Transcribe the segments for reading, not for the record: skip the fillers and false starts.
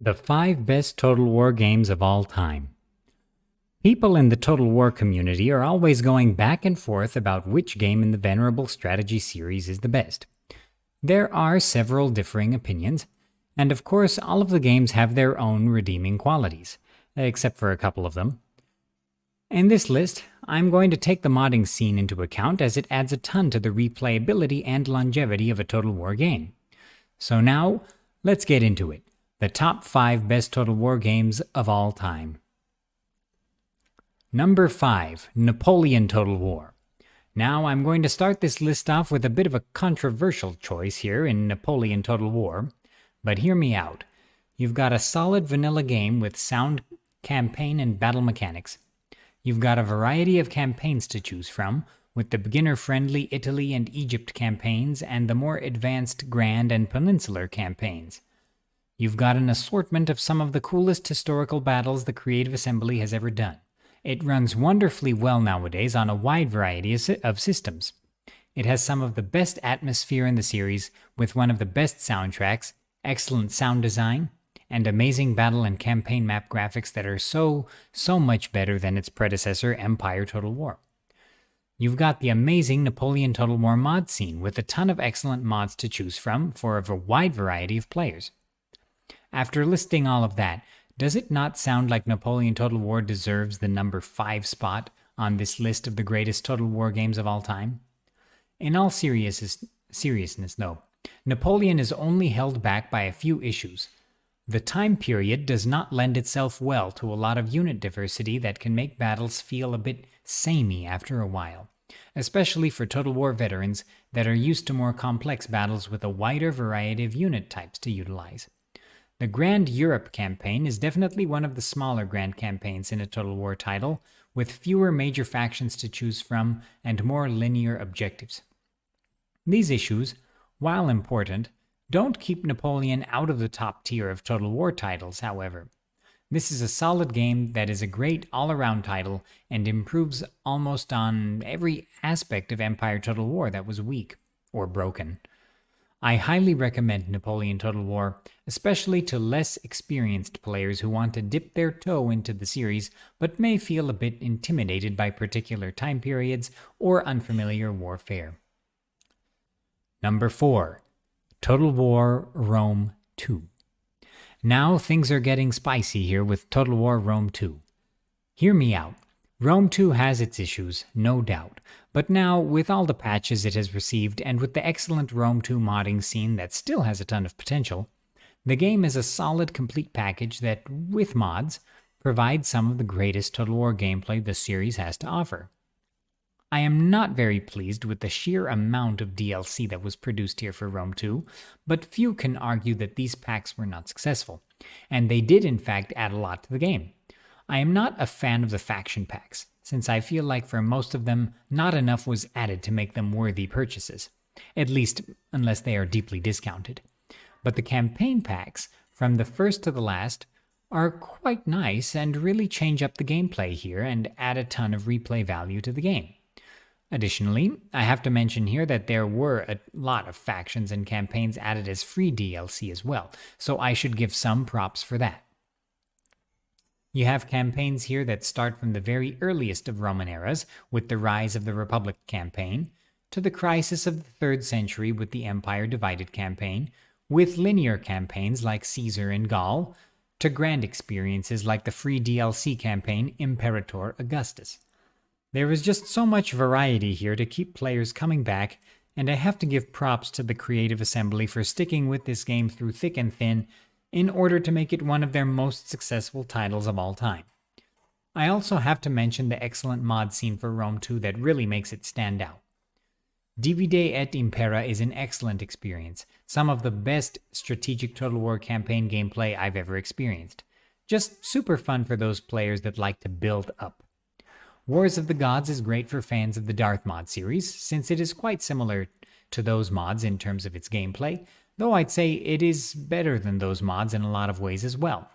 The 5 best Total War games of all time. People in the Total War community are always going back and forth about which game in the venerable strategy series is the best. There are several differing opinions, and of course all of the games have their own redeeming qualities, except for a couple of them. In this list, I'm going to take the modding scene into account as it adds a ton to the replayability and longevity of a Total War game. So now, let's get into it. The top 5 best Total War games of all time. Number 5, Napoleon Total War. Now I'm going to start this list off with a bit of a controversial choice here in Napoleon Total War, but hear me out. You've got a solid vanilla game with sound campaign and battle mechanics. You've got a variety of campaigns to choose from, with the beginner-friendly Italy and Egypt campaigns and the more advanced Grand and Peninsular campaigns. You've got an assortment of some of the coolest historical battles the Creative Assembly has ever done. It runs wonderfully well nowadays on a wide variety of systems. It has some of the best atmosphere in the series, with one of the best soundtracks, excellent sound design, and amazing battle and campaign map graphics that are so much better than its predecessor, Empire Total War. You've got the amazing Napoleon Total War mod scene with a ton of excellent mods to choose from for a wide variety of players. After listing all of that, does it not sound like Napoleon Total War deserves the number 5 spot on this list of the greatest Total War games of all time? In all seriousness though, Napoleon is only held back by a few issues. The time period does not lend itself well to a lot of unit diversity that can make battles feel a bit samey after a while, especially for Total War veterans that are used to more complex battles with a wider variety of unit types to utilize. The Grand Europe campaign is definitely one of the smaller Grand campaigns in a Total War title, with fewer major factions to choose from and more linear objectives. These issues, while important, don't keep Napoleon out of the top tier of Total War titles, however. This is a solid game that is a great all-around title and improves almost on every aspect of Empire Total War that was weak or broken. I highly recommend Napoleon Total War, especially to less experienced players who want to dip their toe into the series but may feel a bit intimidated by particular time periods or unfamiliar warfare. Number 4. Total War Rome 2. Now things are getting spicy here with Total War Rome 2. Hear me out. Rome 2 has its issues, no doubt, but now with all the patches it has received and with the excellent Rome 2 modding scene that still has a ton of potential, the game is a solid complete package that, with mods, provides some of the greatest Total War gameplay the series has to offer. I am not very pleased with the sheer amount of DLC that was produced here for Rome 2, but few can argue that these packs were not successful, and they did in fact add a lot to the game. I am not a fan of the faction packs, since I feel like for most of them, not enough was added to make them worthy purchases, at least unless they are deeply discounted. But the campaign packs, from the first to the last, are quite nice and really change up the gameplay here and add a ton of replay value to the game. Additionally, I have to mention here that there were a lot of factions and campaigns added as free DLC as well, so I should give some props for that. You have campaigns here that start from the very earliest of Roman eras, with the Rise of the Republic campaign, to the Crisis of the 3rd century with the Empire Divided campaign, with linear campaigns like Caesar and Gaul, to grand experiences like the free DLC campaign Imperator Augustus. There is just so much variety here to keep players coming back, and I have to give props to the Creative Assembly for sticking with this game through thick and thin in order to make it one of their most successful titles of all time. I also have to mention the excellent mod scene for Rome 2 that really makes it stand out. Divide et Impera is an excellent experience, some of the best strategic Total War campaign gameplay I've ever experienced. Just super fun for those players that like to build up. Wars of the Gods is great for fans of the Darth mod series, since it is quite similar to those mods in terms of its gameplay, though I'd say it is better than those mods in a lot of ways as well.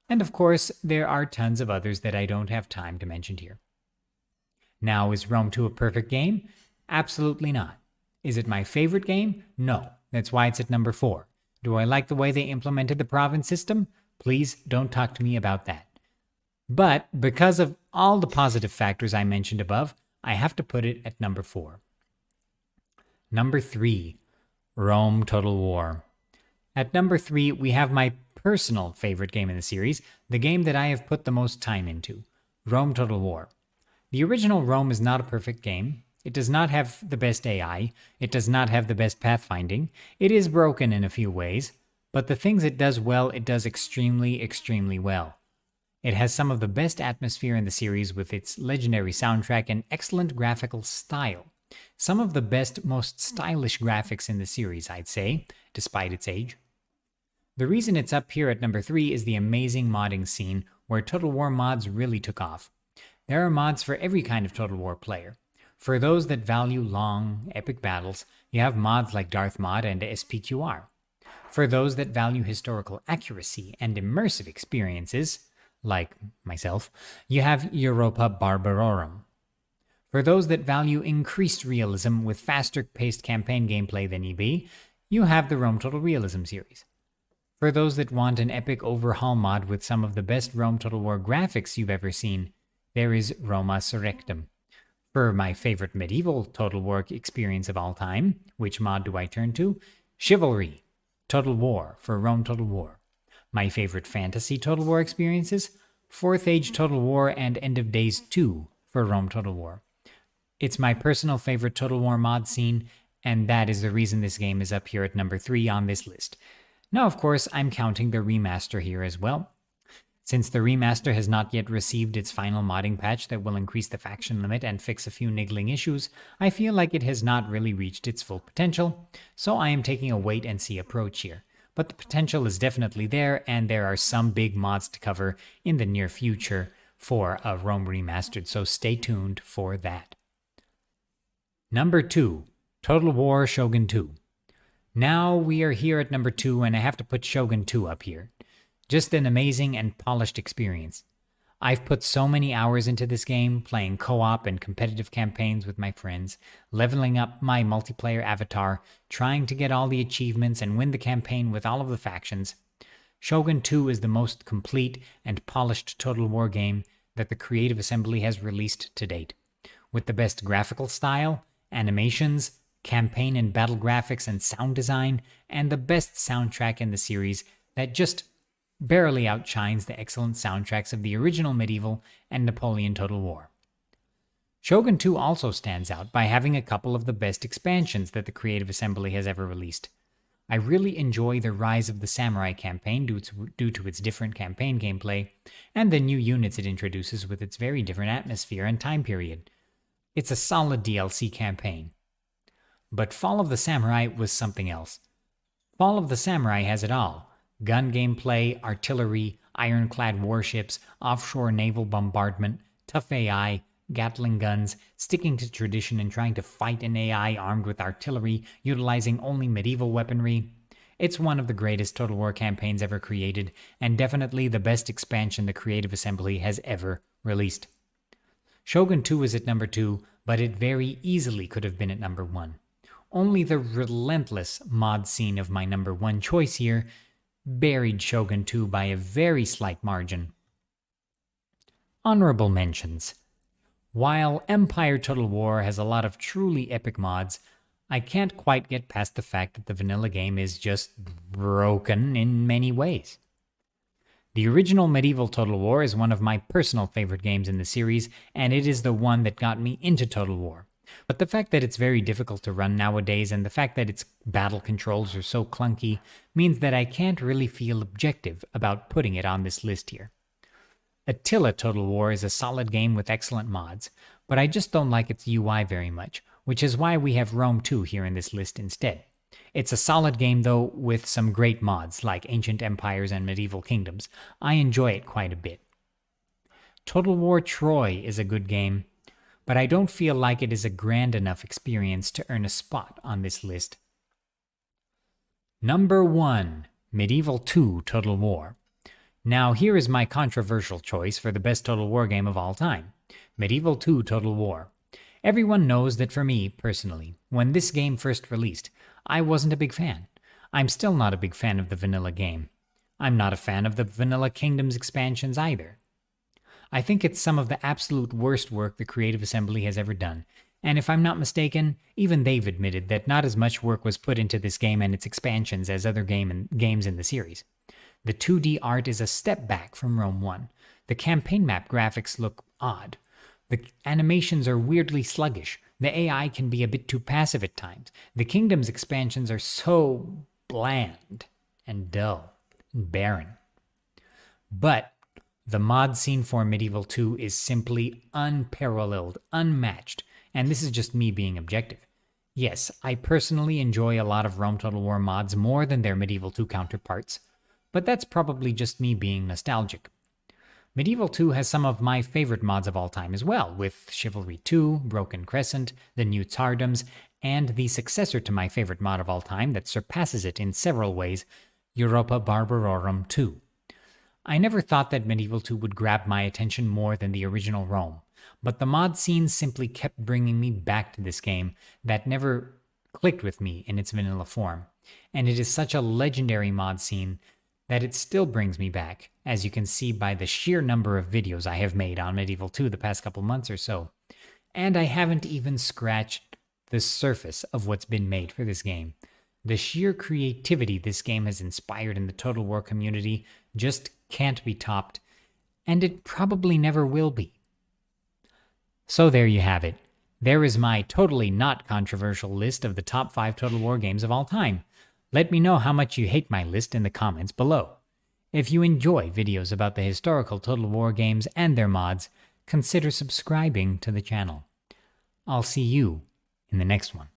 And of course, there are tons of others that I don't have time to mention here. Now, is Rome 2 a perfect game? Absolutely not. Is it my favorite game? No. That's why it's at number 4. Do I like the way they implemented the province system? Please don't talk to me about that. But because of all the positive factors I mentioned above, I have to put it at number 4. Number 3, Rome Total War. At number 3, we have my personal favorite game in the series, the game that I have put the most time into, Rome Total War. The original Rome is not a perfect game. It does not have the best AI. It does not have the best pathfinding. It is broken in a few ways, but the things it does well, it does extremely, extremely well. It has some of the best atmosphere in the series with its legendary soundtrack and excellent graphical style. Some of the best, most stylish graphics in the series, I'd say, despite its age. The reason it's up here at number 3 is the amazing modding scene where Total War mods really took off. There are mods for every kind of Total War player. For those that value long, epic battles, you have mods like Darth Mod and SPQR. For those that value historical accuracy and immersive experiences, like myself, you have Europa Barbarorum. For those that value increased realism with faster-paced campaign gameplay than EB, you have the Rome Total Realism series. For those that want an epic overhaul mod with some of the best Rome Total War graphics you've ever seen, there is Roma Surrectum. For my favorite medieval Total War experience of all time, which mod do I turn to? Chivalry Total War for Rome Total War. My favorite fantasy Total War experiences? 4th Age Total War and End of Days 2 for Rome Total War. It's my personal favorite Total War mod scene, and that is the reason this game is up here at number 3 on this list. Now, of course, I'm counting the remaster here as well. Since the remaster has not yet received its final modding patch that will increase the faction limit and fix a few niggling issues, I feel like it has not really reached its full potential, so I am taking a wait-and-see approach here. But the potential is definitely there, and there are some big mods to cover in the near future for a Rome Remastered, so stay tuned for that. Number 2, Total War Shogun 2. Now we are here at number 2, and I have to put Shogun 2 up here. Just an amazing and polished experience. I've put so many hours into this game, playing co-op and competitive campaigns with my friends, leveling up my multiplayer avatar, trying to get all the achievements and win the campaign with all of the factions. Shogun 2 is the most complete and polished Total War game that the Creative Assembly has released to date. With the best graphical style, animations, campaign and battle graphics and sound design, and the best soundtrack in the series that just barely outshines the excellent soundtracks of the original Medieval and Napoleon Total War. Shogun 2 also stands out by having a couple of the best expansions that the Creative Assembly has ever released. I really enjoy the Rise of the Samurai campaign due to its different campaign gameplay, and the new units it introduces with its very different atmosphere and time period. It's a solid DLC campaign. But Fall of the Samurai was something else. Fall of the Samurai has it all. Gun gameplay, artillery, ironclad warships, offshore naval bombardment, tough AI, Gatling guns, sticking to tradition and trying to fight an AI armed with artillery, utilizing only medieval weaponry. It's one of the greatest Total War campaigns ever created, and definitely the best expansion the Creative Assembly has ever released. Shogun 2 is at number 2, but it very easily could have been at number 1. Only the relentless mod scene of my number 1 choice here buried Shogun 2 by a very slight margin. Honorable mentions. While Empire Total War has a lot of truly epic mods, I can't quite get past the fact that the vanilla game is just broken in many ways. The original Medieval Total War is one of my personal favorite games in the series, and it is the one that got me into Total War. But the fact that it's very difficult to run nowadays and the fact that its battle controls are so clunky means that I can't really feel objective about putting it on this list here. Attila Total War is a solid game with excellent mods, but I just don't like its UI very much, which is why we have Rome 2 here in this list instead. It's a solid game though, with some great mods like Ancient Empires and Medieval Kingdoms. I enjoy it quite a bit. Total War Troy is a good game, but I don't feel like it is a grand enough experience to earn a spot on this list. Number 1, Medieval 2 Total War. Now here is my controversial choice for the best Total War game of all time, Medieval 2 Total War. Everyone knows that for me, personally, when this game first released, I wasn't a big fan. I'm still not a big fan of the vanilla game. I'm not a fan of the Vanilla Kingdoms expansions either. I think it's some of the absolute worst work the Creative Assembly has ever done, and if I'm not mistaken, even they've admitted that not as much work was put into this game and its expansions as other games in the series. The 2D art is a step back from Rome 1. The campaign map graphics look odd. The animations are weirdly sluggish. The AI can be a bit too passive at times. The Kingdoms expansions are so bland and dull and barren. But the mod scene for Medieval 2 is simply unparalleled, unmatched, and this is just me being objective. Yes, I personally enjoy a lot of Rome Total War mods more than their Medieval 2 counterparts, but that's probably just me being nostalgic. Medieval 2 has some of my favorite mods of all time as well, with Chivalry 2, Broken Crescent, the new Tsardoms, and the successor to my favorite mod of all time that surpasses it in several ways, Europa Barbarorum 2. I never thought that Medieval 2 would grab my attention more than the original Rome, but the mod scene simply kept bringing me back to this game that never clicked with me in its vanilla form, and it is such a legendary mod scene that it still brings me back, as you can see by the sheer number of videos I have made on Medieval 2 the past couple months or so. And I haven't even scratched the surface of what's been made for this game. The sheer creativity this game has inspired in the Total War community just can't be topped, and it probably never will be. So there you have it. There is my totally not controversial list of the top 5 Total War games of all time. Let me know how much you hate my list in the comments below. If you enjoy videos about the historical Total War games and their mods, consider subscribing to the channel. I'll see you in the next one.